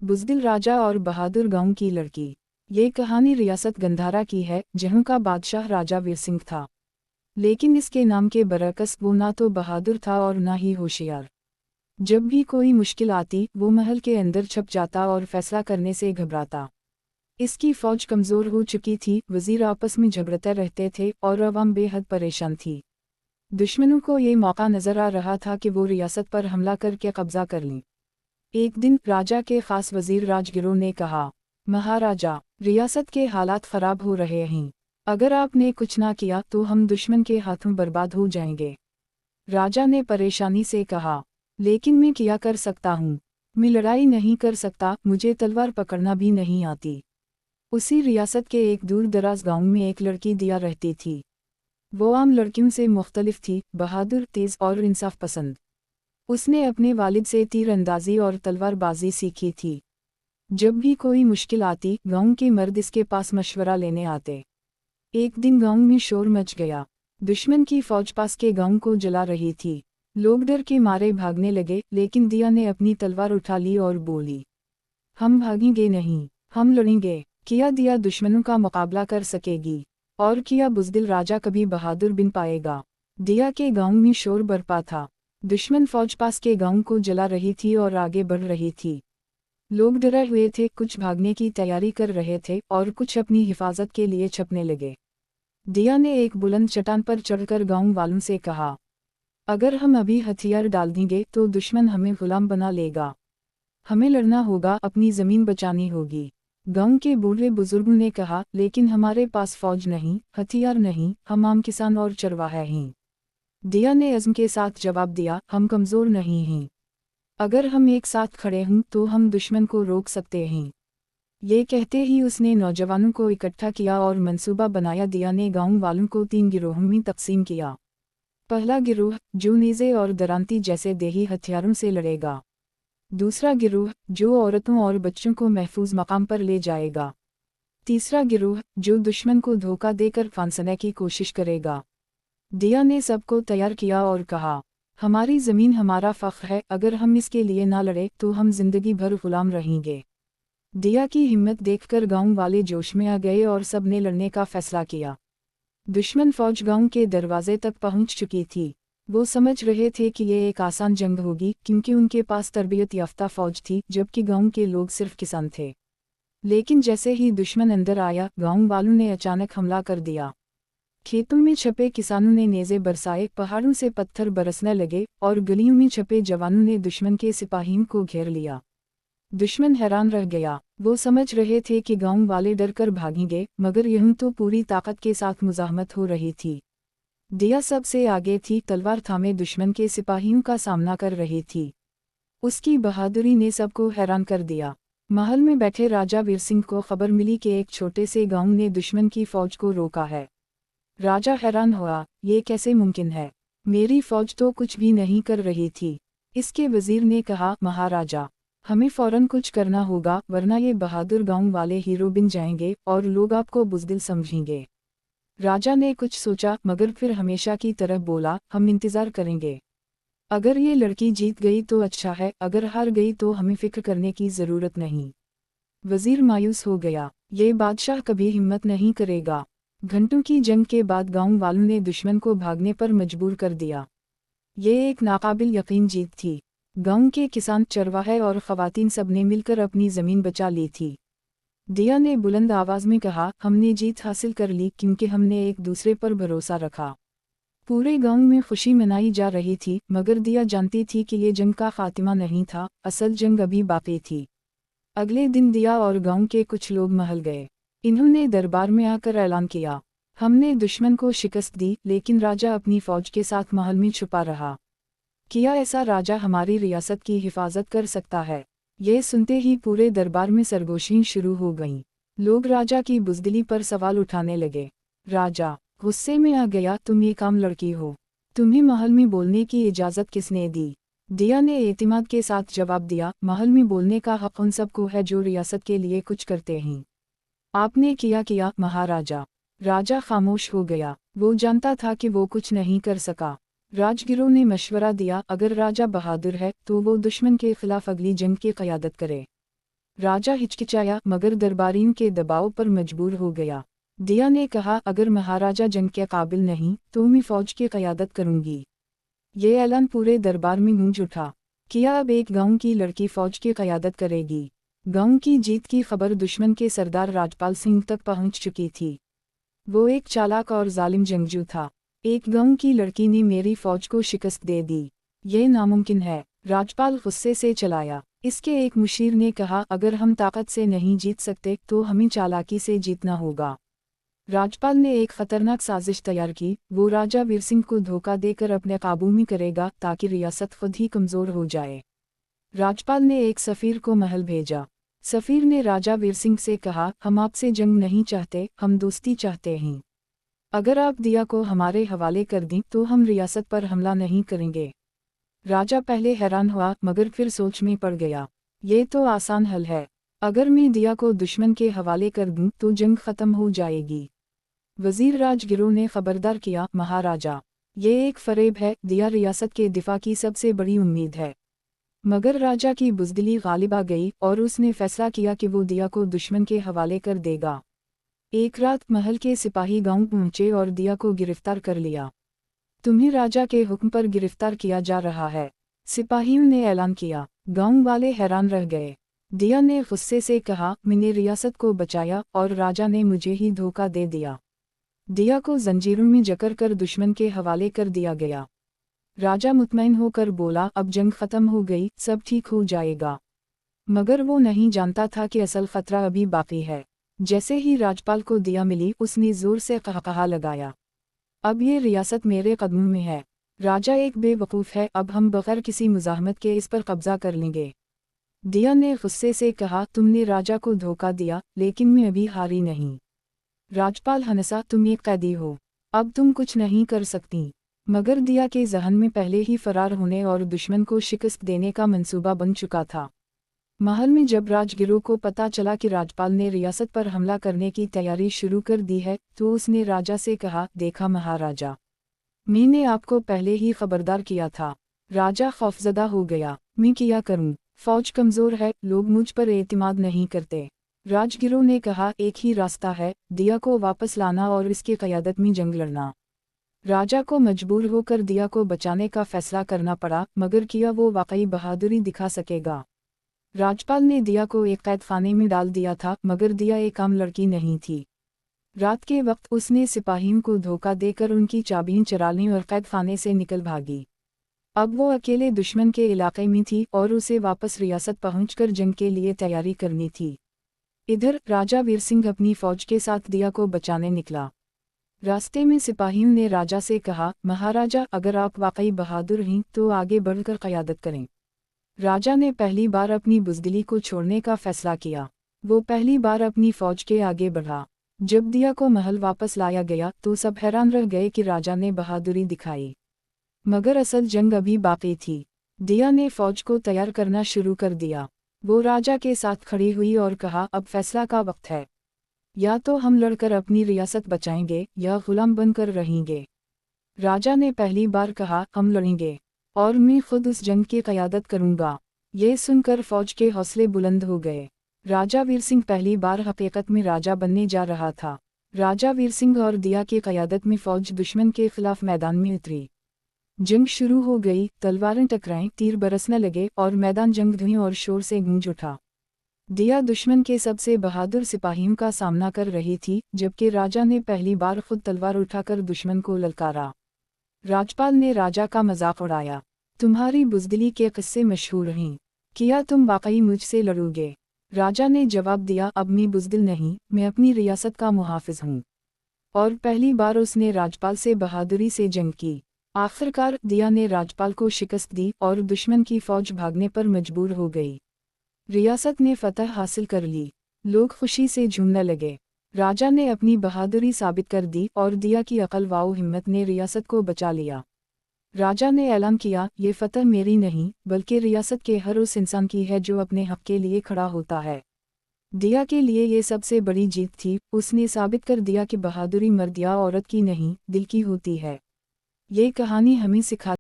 बुज़दिल राजा और बहादुर गांव की लड़की। ये कहानी रियासत गंधारा की है, जहाँ का बादशाह राजा वीर सिंह था। लेकिन इसके नाम के बरअक्स वो ना तो बहादुर था और ना ही होशियार। जब भी कोई मुश्किल आती वो महल के अंदर छप जाता और फैसला करने से घबराता। इसकी फौज कमज़ोर हो चुकी थी, वज़ीर आपस में झगड़ते रहते थे और अवाम बेहद परेशान थी। दुश्मनों को ये मौका नज़र आ रहा था कि वो रियासत पर हमला करके कब्जा कर लें। एक दिन राजा के खास वज़ीर राजगिरों ने कहा, महाराजा, रियासत के हालात ख़राब हो रहे हैं। अगर आपने कुछ ना किया तो हम दुश्मन के हाथों बर्बाद हो जाएंगे। राजा ने परेशानी से कहा, लेकिन मैं क्या कर सकता हूँ? मैं लड़ाई नहीं कर सकता, मुझे तलवार पकड़ना भी नहीं आती। उसी रियासत के एक दूर दराज गांव में एक लड़की दिया रहती थी। वो आम लड़कियों से मुख्तलिफ थी, बहादुर, तेज़ और इंसाफ पसंद। उसने अपने वालिद से तीर अंदाजी और तलवारबाजी सीखी थी। जब भी कोई मुश्किल आती, गांव के मर्द इसके पास मशवरा लेने आते। एक दिन गांव में शोर मच गया। दुश्मन की फौज पास के गांव को जला रही थी। लोग डर के मारे भागने लगे, लेकिन दिया ने अपनी तलवार उठा ली और बोली, हम भागेंगे नहीं, हम लड़ेंगे। क्या दिया दुश्मनों का मुकाबला कर सकेगी? और क्या बुज़दिल राजा कभी बहादुर बन पाएगा? दिया के गांव में शोर बरपा था। दुश्मन फौज पास के गांव को जला रही थी और आगे बढ़ रही थी। लोग डरे हुए थे, कुछ भागने की तैयारी कर रहे थे और कुछ अपनी हिफाजत के लिए छपने लगे। दिया ने एक बुलंद चट्टान पर चढ़कर गांव वालों से कहा, अगर हम अभी हथियार डाल देंगे तो दुश्मन हमें गुलाम बना लेगा। हमें लड़ना होगा, अपनी ज़मीन बचानी होगी। गांव के बूढ़े बुजुर्गों ने कहा, लेकिन हमारे पास फौज नहीं, हथियार नहीं, हम आम किसान और चरवाहे हैं। दिया ने अज़्म के साथ जवाब दिया, हम कमज़ोर नहीं हैं। अगर हम एक साथ खड़े हों तो हम दुश्मन को रोक सकते हैं। ये कहते ही उसने नौजवानों को इकट्ठा किया और मंसूबा बनाया। दिया ने गांव वालों को 3 गिरोहों में तकसीम किया। पहला गिरोह, जो नेज़े और दरांती जैसे देही हथियारों से लड़ेगा। दूसरा गिरोह, जो औरतों और बच्चों को महफूज मकाम पर ले जाएगा। तीसरा गिरोह, जो दुश्मन को धोखा देकर फांसने की कोशिश करेगा। दिया ने सबको तैयार किया और कहा, हमारी ज़मीन हमारा फ़ख्र है, अगर हम इसके लिए ना लड़े तो हम जिंदगी भर गुलाम रहेंगे। दिया की हिम्मत देखकर गांव वाले जोश में आ गए और सब ने लड़ने का फैसला किया। दुश्मन फौज गांव के दरवाजे तक पहुंच चुकी थी। वो समझ रहे थे कि ये एक आसान जंग होगी, क्योंकि उनके पास तरबियत याफ्ता फौज थी, जबकि गांव के लोग सिर्फ किसान थे। लेकिन जैसे ही दुश्मन अंदर आया, गांव वालों ने अचानक हमला कर दिया। खेतों में छपे किसानों ने नेज़े बरसाए, पहाड़ों से पत्थर बरसने लगे और गलियों में छपे जवानों ने दुश्मन के सिपाहियों को घेर लिया। दुश्मन हैरान रह गया। वो समझ रहे थे कि गांव वाले डर कर भागेंगे, मगर यूं तो पूरी ताकत के साथ मुज़ाहमत हो रही थी। दिया सबसे आगे थी, तलवार थामे दुश्मन के सिपाहियों का सामना कर रही थी। उसकी बहादुरी ने सबको हैरान कर दिया। महल में बैठे राजा वीर सिंह को खबर मिली कि एक छोटे से गांव ने दुश्मन की फौज को रोका है। राजा हैरान हुआ, ये कैसे मुमकिन है? मेरी फौज तो कुछ भी नहीं कर रही थी। इसके वजीर ने कहा, महाराजा, हमें फौरन कुछ करना होगा, वरना ये बहादुर गांव वाले हीरो बन जाएंगे और लोग आपको बुज़दिल समझेंगे। राजा ने कुछ सोचा, मगर फिर हमेशा की तरह बोला, हम इंतज़ार करेंगे। अगर ये लड़की जीत गई तो अच्छा है, अगर हार गई तो हमें फिक्र करने की ज़रूरत नहीं। वजीर मायूस हो गया, ये बादशाह कभी हिम्मत नहीं करेगा। घंटों की जंग के बाद गांव वालों ने दुश्मन को भागने पर मजबूर कर दिया। ये एक नाकाबिल यकीन जीत थी। गांव के किसान, चरवाहे और ख़वातीन सब ने मिलकर अपनी ज़मीन बचा ली थी। दिया ने बुलंद आवाज़ में कहा, हमने जीत हासिल कर ली क्योंकि हमने एक दूसरे पर भरोसा रखा। पूरे गांव में खुशी मनाई जा रही थी, मगर दिया जानती थी कि ये जंग का खात्मा नहीं था, असल जंग अभी बाकी थी। अगले दिन दिया और गांव के कुछ लोग महल गए। इन्होंने दरबार में आकर ऐलान किया, हमने दुश्मन को शिकस्त दी, लेकिन राजा अपनी फौज के साथ महल में छुपा रहा। क्या ऐसा राजा हमारी रियासत की हिफाजत कर सकता है? ये सुनते ही पूरे दरबार में सरगोशियां शुरू हो गईं। लोग राजा की बुज़दिली पर सवाल उठाने लगे। राजा गुस्से में आ गया, तुम एक आम लड़की हो, तुम्हें महल में बोलने की इजाज़त किसने दी? दिया ने एतिमाद के साथ जवाब दिया, महल में बोलने का हक़ उन सबको है जो रियासत के लिए कुछ करते हैं। आपने किया महाराजा। राजा खामोश हो गया। वो जानता था कि वो कुछ नहीं कर सका। राजगिरों ने मशवरा दिया, अगर राजा बहादुर है तो वो दुश्मन के खिलाफ अगली जंग की क़यादत करे। राजा हिचकिचाया मगर दरबारियों के दबाव पर मजबूर हो गया। दिया ने कहा, अगर महाराजा जंग के काबिल नहीं तो मैं फौज की क़यादत करूंगी। ये ऐलान पूरे दरबार में गूंज उठा। किया अब एक गांव की लड़की फौज की क़यादत करेगी। गांव की जीत की खबर दुश्मन के सरदार राजपाल सिंह तक पहुंच चुकी थी। वो एक चालाक और जालिम जंगजू था। एक गांव की लड़की ने मेरी फौज को शिकस्त दे दी, ये नामुमकिन है। राजपाल गुस्से से चलाया। इसके एक मुशीर ने कहा, अगर हम ताकत से नहीं जीत सकते तो हमें चालाकी से जीतना होगा। राजपाल ने एक खतरनाक साजिश तैयार की। वो राजा वीर सिंह को धोखा देकर अपने काबू में करेगा ताकि रियासत खुद ही कमज़ोर हो जाए। राजपाल ने एक सफ़ीर को महल भेजा। सफ़ीर ने राजा वीर सिंह से कहा, हम आपसे जंग नहीं चाहते, हम दोस्ती चाहते हैं। अगर आप दिया को हमारे हवाले कर दें तो हम रियासत पर हमला नहीं करेंगे। राजा पहले हैरान हुआ मगर फिर सोच में पड़ गया। ये तो आसान हल है। अगर मैं दिया को दुश्मन के हवाले कर दूं तो जंग ख़त्म हो जाएगी। वज़ीर राजगिरोह ने खबरदार किया, महाराजा, ये एक फ़रेब है। दिया रियासत के दिफा की सबसे बड़ी उम्मीद है। मगर राजा की बुज़दिली गालिब आ गई और उसने फैसला किया कि वो दिया को दुश्मन के हवाले कर देगा। एक रात महल के सिपाही गांव पहुंचे और दिया को गिरफ्तार कर लिया। तुम्हें राजा के हुक्म पर गिरफ्तार किया जा रहा है, सिपाहियों ने ऐलान किया। गांव वाले हैरान रह गए। दिया ने गुस्से से कहा, मैंने रियासत को बचाया और राजा ने मुझे ही धोखा दे दिया। दिया को जंजीरों में जकड़ कर दुश्मन के हवाले कर दिया गया। राजा मुतमईन होकर बोला, अब जंग खत्म हो गई, सब ठीक हो जाएगा। मगर वो नहीं जानता था कि असल खतरा अभी बाकी है। जैसे ही राजपाल को दिया मिली उसने जोर से कहकहा लगाया, अब ये रियासत मेरे कदमों में है। राजा एक बेवकूफ़ है, अब हम बगैर किसी मुज़ाहमत के इस पर कब्जा कर लेंगे। दिया ने गुस्से से कहा, तुमने राजा को धोखा दिया लेकिन मैं अभी हारी नहीं। राजपाल हंसा, तुम एक कैदी हो, अब तुम कुछ नहीं कर सकती। मगर दिया के जहन में पहले ही फरार होने और दुश्मन को शिकस्त देने का मंसूबा बन चुका था। महल में जब राजगिरोह को पता चला कि राजपाल ने रियासत पर हमला करने की तैयारी शुरू कर दी है तो उसने राजा से कहा, देखा महाराजा, मैंने आपको पहले ही खबरदार किया था। राजा खौफजदा हो गया, मैं क्या करूं? फौज कमज़ोर है, लोग मुझ पर एतमाद नहीं करते। राजगिरोह ने कहा, एक ही रास्ता है, दिया को वापस लाना और इसकी क़यादत में जंग लड़ना। राजा को मजबूर होकर दिया को बचाने का फैसला करना पड़ा, मगर क्या वो वाकई बहादुरी दिखा सकेगा? राजपाल ने दिया को एक कैद खाने में डाल दिया था, मगर दिया एक आम लड़की नहीं थी। रात के वक्त उसने सिपाहियों को धोखा देकर उनकी चाबियां चुरा लीं और कैद खाने से निकल भागी। अब वो अकेले दुश्मन के इलाके में थी और उसे वापस रियासत पहुंचकर जंग के लिए तैयारी करनी थी। इधर राजा वीर सिंह अपनी फौज के साथ दिया को बचाने निकला। रास्ते में सिपाहियों ने राजा से कहा, महाराजा, अगर आप वाकई बहादुर हैं तो आगे बढ़कर क़यादत करें। राजा ने पहली बार अपनी बुज़दिली को छोड़ने का फैसला किया। वो पहली बार अपनी फौज के आगे बढ़ा। जब दिया को महल वापस लाया गया तो सब हैरान रह गए कि राजा ने बहादुरी दिखाई। मगर असल जंग अभी बाकी थी। दिया ने फौज को तैयार करना शुरू कर दिया। वो राजा के साथ खड़ी हुई और कहा, अब फैसला का वक्त है। या तो हम लड़कर अपनी रियासत बचाएंगे या गुलाम बनकर रहेंगे। राजा ने पहली बार कहा, हम लड़ेंगे और मैं खुद उस जंग की क़यादत करूंगा। ये सुनकर फौज के हौसले बुलंद हो गए। राजा वीर सिंह पहली बार हकीकत में राजा बनने जा रहा था। राजा वीर सिंह और दिया की क़यादत में फौज दुश्मन के खिलाफ मैदान में उतरी। जंग शुरू हो गई, तलवारें टकराईं, तीर बरसने लगे और मैदान जंग धुएं और शोर से गूंज उठा। दिया दुश्मन के सबसे बहादुर सिपाहियों का सामना कर रही थी, जबकि राजा ने पहली बार खुद तलवार उठाकर दुश्मन को ललकारा। राजपाल ने राजा का मजाक उड़ाया, तुम्हारी बुज़दिली के किस्से मशहूर हैं, क्या तुम वाकई मुझसे लड़ोगे? राजा ने जवाब दिया, अब मैं बुज़दिल नहीं, मैं अपनी रियासत का मुहाफ़िज़ हूँ। और पहली बार उसने राजपाल से बहादुरी से जंग की। आखिरकार दिया ने राजपाल को शिकस्त दी और दुश्मन की फौज भागने पर मजबूर हो गई। रियासत ने फतह हासिल कर ली। लोग खुशी से झूमने लगे। राजा ने अपनी बहादुरी साबित कर दी और दिया की अकल व हिम्मत ने रियासत को बचा लिया। राजा ने ऐलान किया, ये फतह मेरी नहीं बल्कि रियासत के हर उस इंसान की है जो अपने हक के लिए खड़ा होता है। दिया के लिए ये सबसे बड़ी जीत थी। उसने साबित कर दिया कि बहादुरी मर्द या औरत की नहीं, दिल की होती है। ये कहानी हमें सिखाती